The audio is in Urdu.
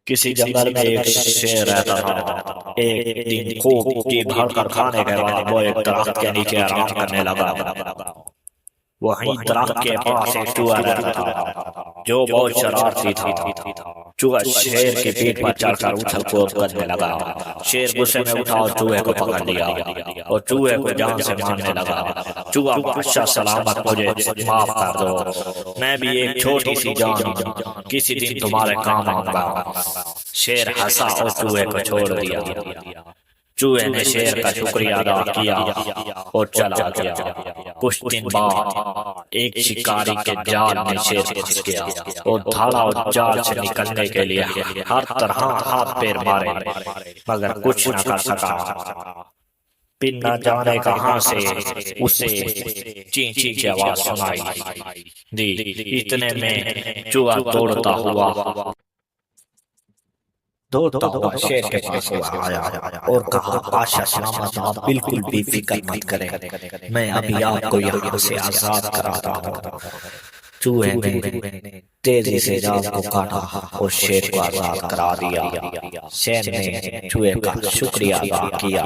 کسی جنگل میں ایک شیر رہتا تھا۔ ایک دن خوب جی بھر کر کھانے کے بعد وہ ایک درخت کے نیچے آرام کرنے لگا۔ وہیں درخت کے پاس ایک چوہا رہتا تھا جو بہت شرارتی تھا۔ چوہا شیر کی پیٹھ پر چڑھ کر اچھل کود کرنے لگا۔ شیر غصے میں اٹھا اور چوہے کو پکڑ لیا اور چوہے کو جان سے مارنے لگا۔ چوہا بادشاہ سلامت، مجھے معاف کر دو، میں بھی ایک چھوٹی سی جان ہوں، کسی دن تمہارے کام آؤں گا۔ شیر ہنسا اور چوہے کو چھوڑ دیا۔ چوہے نے شیر کا شکریہ ادا کیا اور چلا گیا۔ کچھ دن بعد ایک شکاری کے جال میں شیر پھنس گیا اور دھاڑا اور جال سے نکلنے کے لیے ہر طرح ہاتھ پیر مارے مگر کچھ نہ کر سکا۔ پھر نہ جانے کہاں سے اسے چین چین کی آواز سنائی دی۔ اتنے میں چوہا دوڑتا ہوا شیر کے پاس آیا اور کہا، بادشاہ سلامت، آپ بالکل بھی فکر مت کریں، میں ابھی آپ کو یہاں سے آزاد کراتا ہوں۔ چوہے نے تیزی سے جال کو کاٹا اور شیر کو آزاد کرا دیا۔ شیر نے چوہے کا شکریہ ادا کیا۔